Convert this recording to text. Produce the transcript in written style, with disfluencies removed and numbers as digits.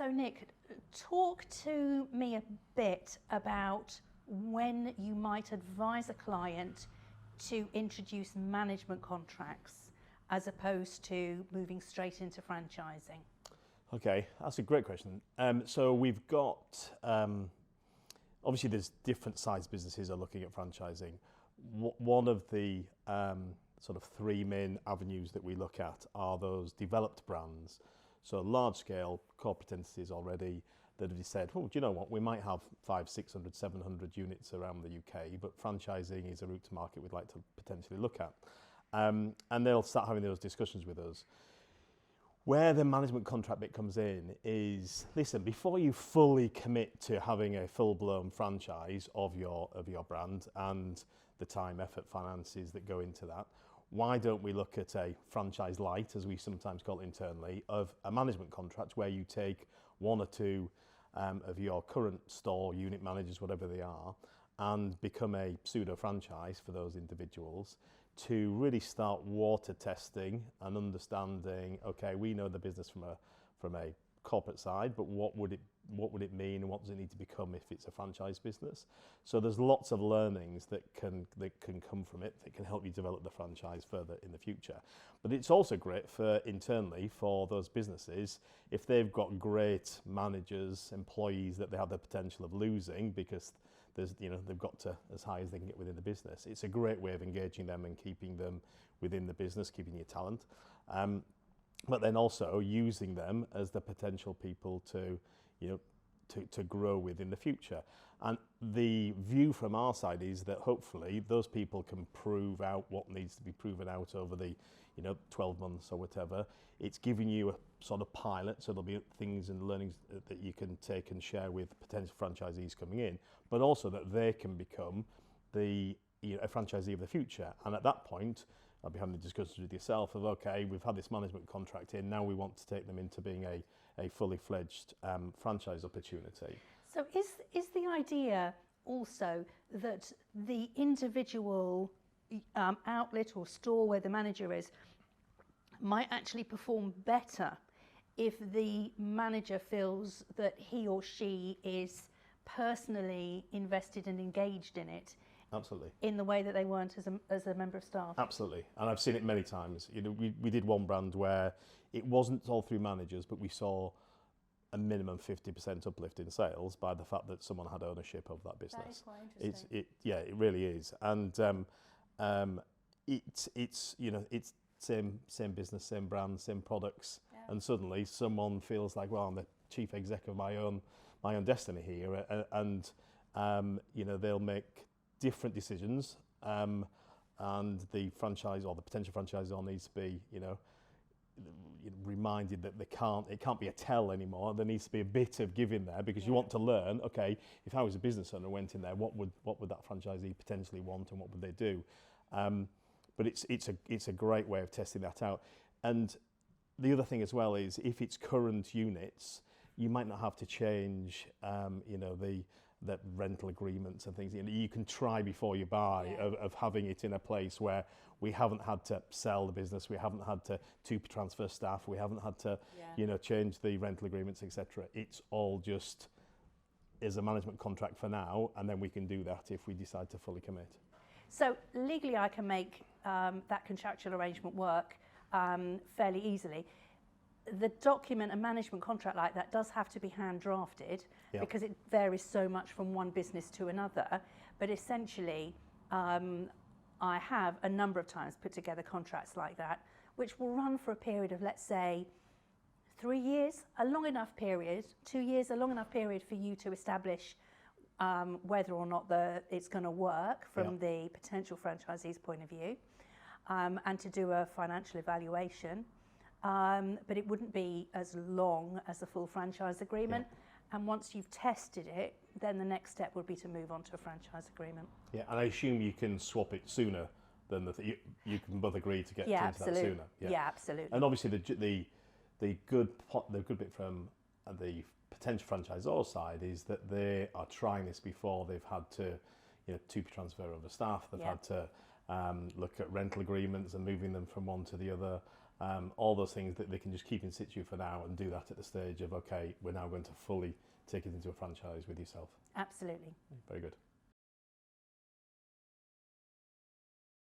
So Nick, talk to me a bit about when you might advise a client to introduce management contracts as opposed to moving straight into franchising. Okay, that's a great question. So we've got, obviously there's different size businesses are looking at franchising. One of the sort of three main avenues that we look at are those developed brands. So large scale corporate entities already that have said, oh, do you know what, we might have 500, 600, 700 units around the UK, but franchising is a route to market we'd like to potentially look at. And they'll start having those discussions with us. Where the management contract bit comes in is, listen, before you fully commit to having a full-blown franchise of your brand and the time, effort, finances that go into that, why don't we look at a franchise light, as we sometimes call it internally, of a management contract where you take one or two of your current store unit managers, whatever they are, and become a pseudo franchise for those individuals to really start water testing and understanding, okay, we know the business from a corporate side, but what would it mean and what does it need to become if it's a franchise business? So there's lots of learnings that can come from it that can help you develop the franchise further in the future. But it's also great for internally for those businesses if they've got great managers, employees that they have the potential of losing because they've got to as high as they can get within the business. It's a great way of engaging them and keeping them within the business, keeping your talent. But then also using them as the potential people to grow with in the future. And the view from our side is that hopefully those people can prove out what needs to be proven out over the 12 months or whatever. It's giving you a sort of pilot, so there'll be things and learnings that you can take and share with potential franchisees coming in, but also that they can become a franchisee of the future. And at that point, I'll be having the discussions with yourself of, okay, we've had this management contract in, now we want to take them into being a fully fledged franchise opportunity. So is the idea also that the individual outlet or store where the manager is might actually perform better if the manager feels that he or she is personally invested and engaged in it? Absolutely. In the way that they weren't as a member of staff. Absolutely, and I've seen it many times. We did one brand where it wasn't all through managers, but we saw a minimum 50% uplift in sales by the fact that someone had ownership of that business. That is quite interesting. It really is, and it's same business, same brand, same products, and suddenly someone feels like, well, I'm the chief exec of my own destiny here, and they'll make different decisions, and the franchise or the potential franchisor needs to be, reminded that it can't be a tell anymore. There needs to be a bit of give in there because you want to learn. Okay, if I was a business owner and went in there, what would that franchisee potentially want and what would they do? But it's a great way of testing that out. And the other thing as well is if it's current units, you might not have to change, the rental agreements and things. You can try before you buy of having it in a place where we haven't had to sell the business, we haven't had to transfer staff, we haven't had to change the rental agreements, etc. It's all just is a management contract for now, and then we can do that if we decide to fully commit. So legally I can make that contractual arrangement work fairly easily. The document, a management contract like that, does have to be hand drafted because it varies so much from one business to another. But essentially, I have a number of times put together contracts like that, which will run for a period of, let's say, 3 years, a long enough period, 2 years, a long enough period for you to establish whether or not it's going to work from the potential franchisee's point of view, and to do a financial evaluation. But it wouldn't be as long as a full franchise agreement. And once you've tested it, then the next step would be to move on to a franchise agreement. Yeah, and I assume you can swap it sooner than you can both agree to get into that sooner. Yeah, absolutely. And obviously the good bit from the potential franchisor side is that they are trying this before they've had to, to transfer over staff. They've had to look at rental agreements and moving them from one to the other. All those things that they can just keep in situ for now and do that at the stage of, okay, we're now going to fully take it into a franchise with yourself. Absolutely. Very good.